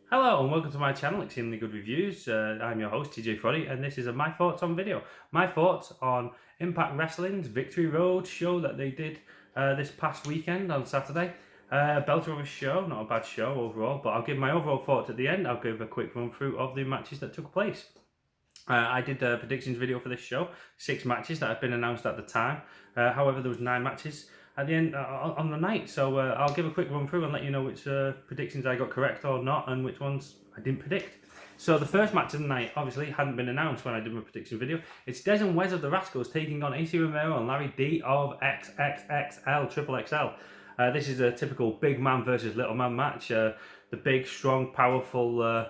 Hello and welcome to my channel, Extremely Good Reviews. I'm your host, TJ Froddy, and this is my thoughts on video. My thoughts on Impact Wrestling's Victory Road show that they did this past weekend on Saturday. Belter of a show, not a bad show overall, but I'll give my overall thoughts at the end. I'll give a quick run through of the matches that took place. I did a predictions video for this show, 6 matches that had been announced at the time. However, there was 9 matches at the end on the night, so I'll give a quick run through and let you know which predictions I got correct or not and which ones I didn't predict. So the first match of the night obviously hadn't been announced when I did my prediction video. It's Des and Wes of the Rascals taking on AC Romero and Larry D of XXXLXL. This is a typical big man versus little man match. The big, strong, powerful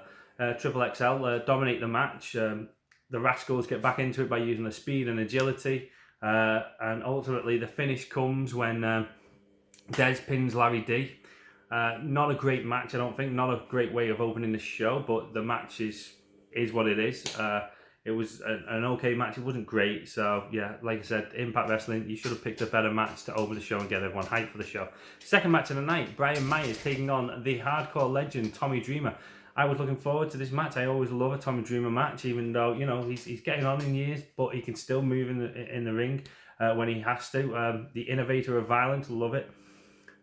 Triple XL dominate the match. The Rascals get back into it by using their speed and agility. And ultimately the finish comes when Des pins Larry D. Not a great match, I don't think. Not a great way of opening the show, but the match is what it is. It was an okay match. It wasn't great. So yeah, like I said, Impact Wrestling, you should have picked a better match to open the show and get everyone hyped for the show. Second match of the night, Brian Myers taking on the hardcore legend Tommy Dreamer. I was looking forward to this match. I always love a Tommy Dreamer match, even though, you know, he's getting on in years, but he can still move in the ring when he has to. The innovator of violence, love it.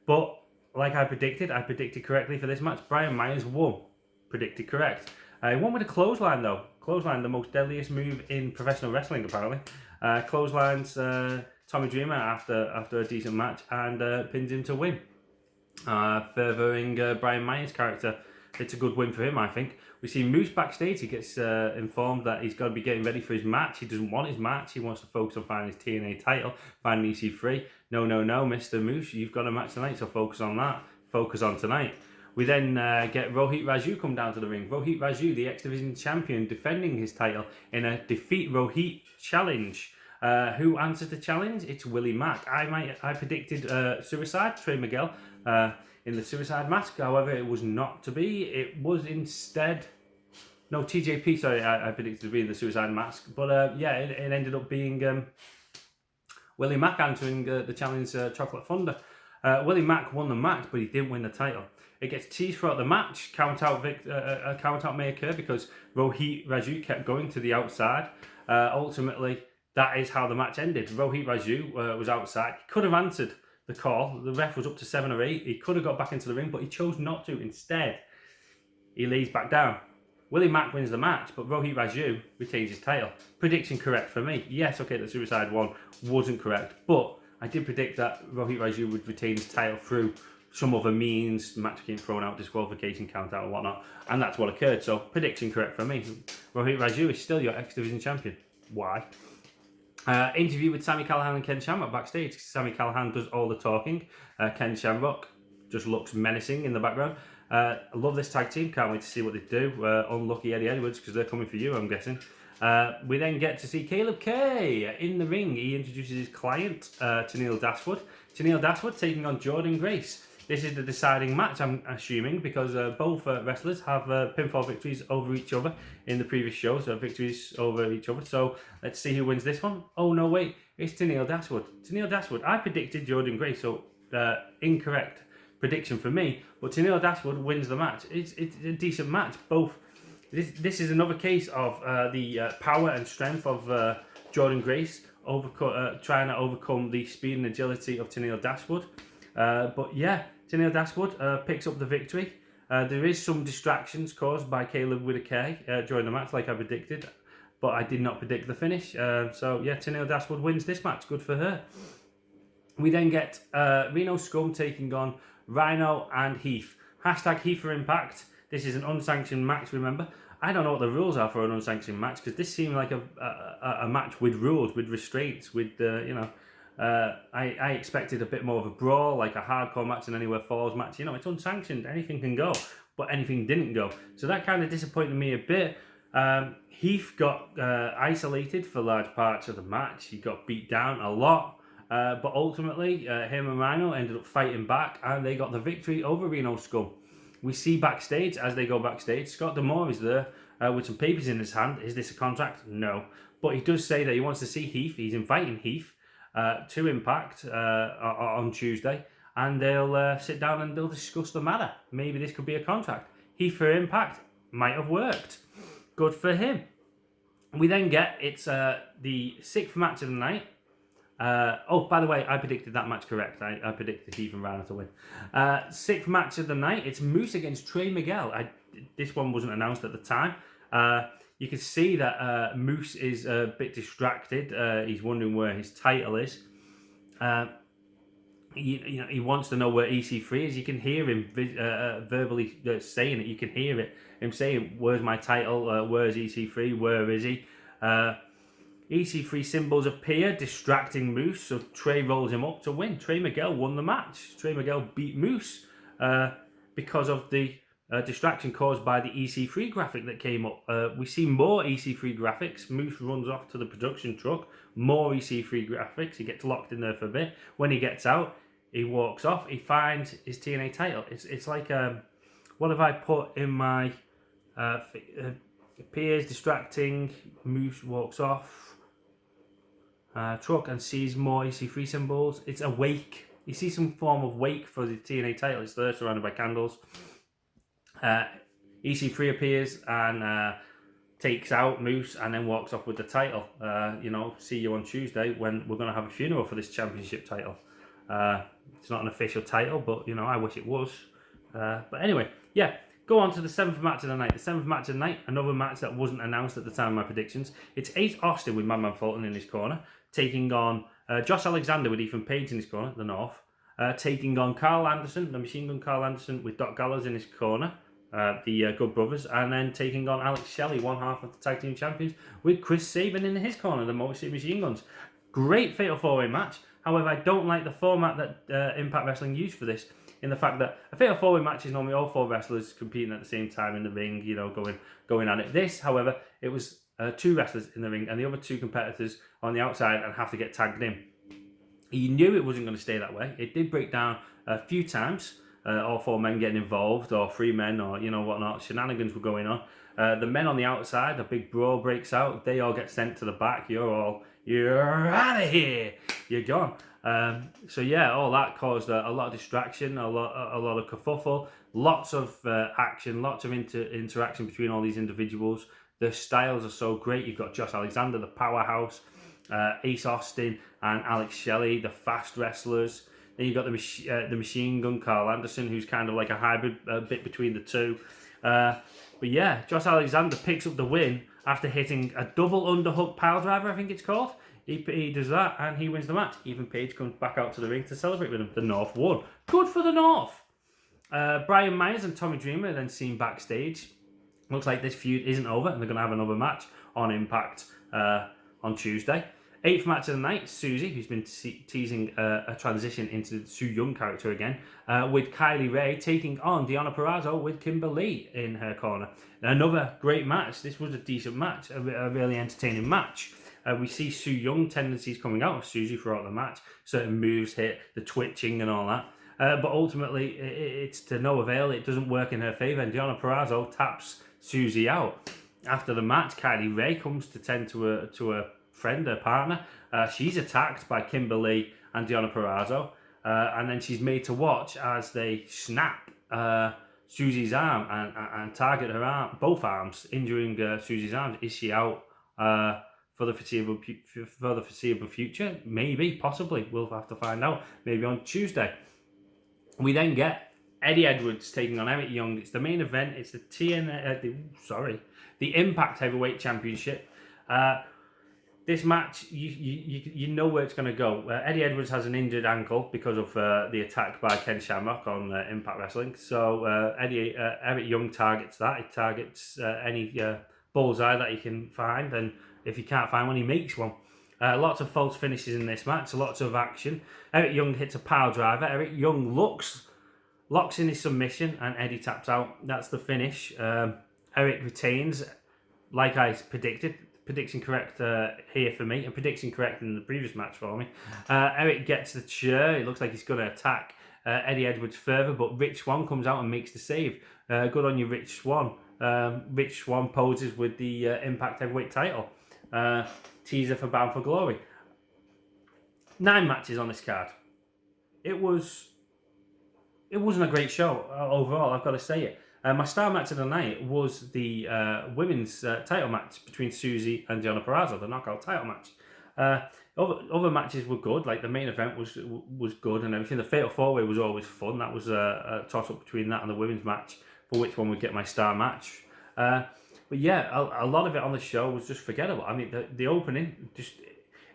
But like I predicted correctly for this match. Brian Myers won. Predicted correct. He won with a clothesline though. Clothesline, the most deadliest move in professional wrestling apparently. Clotheslines Tommy Dreamer after a decent match and pins him to win. Furthering Brian Myers' character. It's a good win for him, I think. We see Moose backstage. He gets informed that he's got to be getting ready for his match. He doesn't want his match. He wants to focus on finding his TNA title, finding EC3. No, Mr. Moose, you've got a match tonight, so focus on that. Focus on tonight. We then get Rohit Raju come down to the ring. Rohit Raju, the X Division champion, defending his title in a Defeat Rohit challenge. Who answered the challenge? It's Willie Mack. I predicted Suicide, Trey Miguel, in the Suicide Mask. However, it was not to be. It was instead... No, TJP, sorry, I predicted to be in the Suicide Mask. But yeah, it ended up being Willie Mack answering the challenge, Chocolate Thunder. Willie Mack won the match, but he didn't win the title. It gets teased throughout the match. Count out may occur because Rohit Raju kept going to the outside. Ultimately, that is how the match ended. Rohit Raju was outside. He could have answered the call. The ref was up to 7 or 8. He could have got back into the ring, but he chose not to. Instead, he lays back down. Willie Mack wins the match, but Rohit Raju retains his title. Prediction correct for me. Yes, okay, the Suicide one wasn't correct, but I did predict that Rohit Raju would retain his title through some other means, match getting thrown out, disqualification, count out and whatnot, and that's what occurred. So prediction correct for me. Rohit Raju is still your X Division champion. Why? Interview with Sami Callihan and Ken Shamrock backstage. Sami Callihan does all the talking. Ken Shamrock just looks menacing in the background. I love this tag team. Can't wait to see what they do. Unlucky Eddie Edwards because they're coming for you, I'm guessing. We then get to see Caleb K in the ring. He introduces his client, Tennille Dashwood. Tennille Dashwood taking on Jordynne Grace. This is the deciding match, I'm assuming, because both wrestlers have pinfall victories over each other in the previous shows, victories over each other. So let's see who wins this one. Oh, no, wait. It's Tennille Dashwood. Tennille Dashwood. I predicted Jordynne Grace, so incorrect prediction for me. But Tennille Dashwood wins the match. It's a decent match. Both. This is another case of the power and strength of Jordynne Grace trying to overcome the speed and agility of Tennille Dashwood. But yeah, Tennille Dashwood picks up the victory. There is some distractions caused by Caleb with a K during the match, like I predicted, but I did not predict the finish. So yeah, Tennille Dashwood wins this match. Good for her. We then get Reno Scum taking on Rhino and Heath. Hashtag Heath for Impact. This is an unsanctioned match, remember. I don't know what the rules are for an unsanctioned match because this seemed like a match with rules, with restraints, with I expected a bit more of a brawl, like a hardcore match, an anywhere falls match. You know, it's unsanctioned, anything can go, but anything didn't go. So that kind of disappointed me a bit. Heath got isolated for large parts of the match. He got beat down a lot, but ultimately him and Rhino ended up fighting back, and they got the victory over Reno Scum. We see backstage, as they go backstage, Scott D'Amore is there with some papers in his hand. Is this a contract? No. But he does say that he wants to see Heath. He's inviting Heath to Impact on Tuesday, and they'll sit down and they'll discuss the matter. Maybe this could be a contract. he for Impact might have worked. Good for him. We then get, it's the 6th match of the night. Oh, by the way, I predicted that match correct. I predicted Heath and Rana to win. 6th match of the night, it's Moose against Trey Miguel. This one wasn't announced at the time. You can see that Moose is a bit distracted. He's wondering where his title is. He wants to know where EC3 is. You can hear him verbally saying it. You can hear it. Him saying, "Where's my title? Where's EC3? Where is he?" EC3 symbols appear, distracting Moose. So Trey rolls him up to win. Trey Miguel won the match. Trey Miguel beat Moose because of the distraction caused by the EC3 graphic that came up. We see more EC3 graphics. Moose runs off to the production truck. More EC3 graphics. He gets locked in there for a bit. When he gets out, he walks off. He finds his TNA title. It's like what have I put in my appears distracting. Moose walks off. Truck and sees more EC3 symbols. It's a wake. You see some form of wake for the TNA title. It's there, surrounded by candles. EC3 appears and takes out Moose and then walks off with the title. See you on Tuesday when we're going to have a funeral for this championship title. It's not an official title, but I wish it was. But anyway, yeah, go on to the 7th match of the night. The 7th match of the night, another match that wasn't announced at the time of my predictions. It's Ace Austin with Madman Fulton in his corner, taking on Josh Alexander with Ethan Page in his corner, the North, taking on Carl Anderson, the Machine Gun Carl Anderson with Doc Gallows in his corner, the Good Brothers, and then taking on Alex Shelley, one half of the Tag Team Champions, with Chris Sabin in his corner, the Motor City Machine Guns. Great Fatal 4-Way match. However, I don't like the format that Impact Wrestling used for this, in the fact that a Fatal 4-Way match is normally all 4 wrestlers competing at the same time in the ring, going at it. This, however, it was 2 wrestlers in the ring and the other 2 competitors on the outside and have to get tagged in. You knew it wasn't going to stay that way. It did break down a few times, all 4 men getting involved, or 3 men, or whatnot. Shenanigans were going on. The men on the outside, a big brawl breaks out. They all get sent to the back. You're out of here. You're gone. All that caused a lot of distraction, a lot of kerfuffle, lots of action, lots of interaction between all these individuals. Their styles are so great. You've got Josh Alexander, the powerhouse, Ace Austin, and Alex Shelley, the fast wrestlers. Then you've got the Machine Gun Carl Anderson, who's kind of like a hybrid, bit between the two. But yeah, Josh Alexander picks up the win after hitting a double underhook pile driver, I think it's called. He does that and he wins the match. Ethan Page comes back out to the ring to celebrate with him. The North won. Good for the North. Brian Myers and Tommy Dreamer are then seen backstage. Looks like this feud isn't over and they're going to have another match on Impact on Tuesday. 8th match of the night, Susie, who's been teasing a transition into the Su Yung character again, with Kylie Ray taking on Deonna Purrazzo with Kimber Lee in her corner. Another great match. This was a decent match, a really entertaining match. We see Su Yung tendencies coming out of Susie throughout the match. Certain moves hit, the twitching and all that. But ultimately, it's to no avail. It doesn't work in her favour. And Deonna Purrazzo taps Susie out. After the match, Kylie Ray comes to tend to a friend, her partner. She's attacked by Kimber Lee and Deonna Purrazzo. And then she's made to watch as they snap Susie's arm and target her arm, both arms, injuring Susie's arms. Is she out for the foreseeable future? Maybe, possibly. We'll have to find out. Maybe on Tuesday. We then get Eddie Edwards taking on Eric Young. It's the main event. It's the Impact Heavyweight Championship. This match, you know where it's going to go. Eddie Edwards has an injured ankle because of the attack by Ken Shamrock on Impact Wrestling. So Eric Young targets that. He targets any bullseye that he can find, and if he can't find one, he makes one. Lots of false finishes in this match, lots of action. Eric Young hits a pile driver. Eric Young locks in his submission, and Eddie taps out. That's the finish. Eric retains, like I predicted. Prediction correct here for me, and prediction correct in the previous match for me. Eric gets the chair. It looks like he's going to attack Eddie Edwards further, but Rich Swann comes out and makes the save. Good on you, Rich Swann. Rich Swann poses with the Impact Heavyweight title. Teaser for Bound for Glory. 9 matches on this card. It wasn't a great show overall, I've got to say it. My star match of the night was the women's title match between Susie and Deonna Perazzo, the knockout title match. Other matches were good, like the main event was good and everything. The Fatal 4-Way was always fun. That was a toss-up between that and the women's match for which one would get my star match. But yeah, a lot of it on the show was just forgettable. I mean, the opening,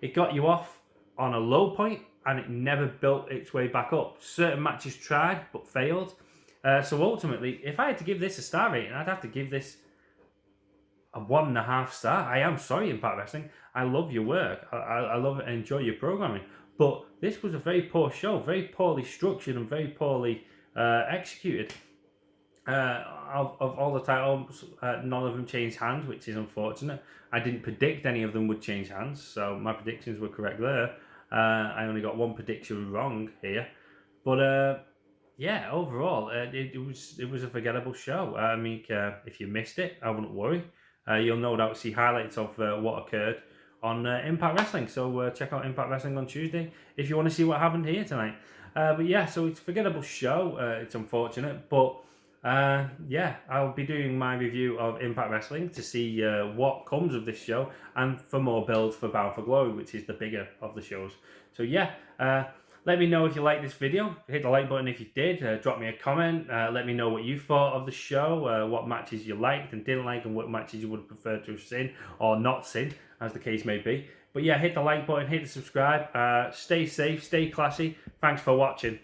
it got you off on a low point and it never built its way back up. Certain matches tried but failed. So ultimately, if I had to give this a star rating, I'd have to give this a 1.5 star. I am sorry, Impact Wrestling. I love your work. I love it and enjoy your programming. But this was a very poor show, very poorly structured and very poorly executed. Of all the titles, none of them changed hands, which is unfortunate. I didn't predict any of them would change hands, so my predictions were correct there. I only got one prediction wrong here. But yeah, overall, it was a forgettable show. I mean, if you missed it, I wouldn't worry. You'll no doubt see highlights of what occurred on Impact Wrestling. So check out Impact Wrestling on Tuesday if you want to see what happened here tonight. But yeah, so it's a forgettable show. It's unfortunate, but yeah, I'll be doing my review of Impact Wrestling to see what comes of this show and for more build for Bound for Glory, which is the bigger of the shows. So yeah, let me know if you like this video. Hit the like button if you did. Drop me a comment. Let me know what you thought of the show, what matches you liked and didn't like, and what matches you would prefer to have seen or not seen, as the case may be. But yeah, hit the like button, hit the subscribe. Stay safe, stay classy. Thanks for watching.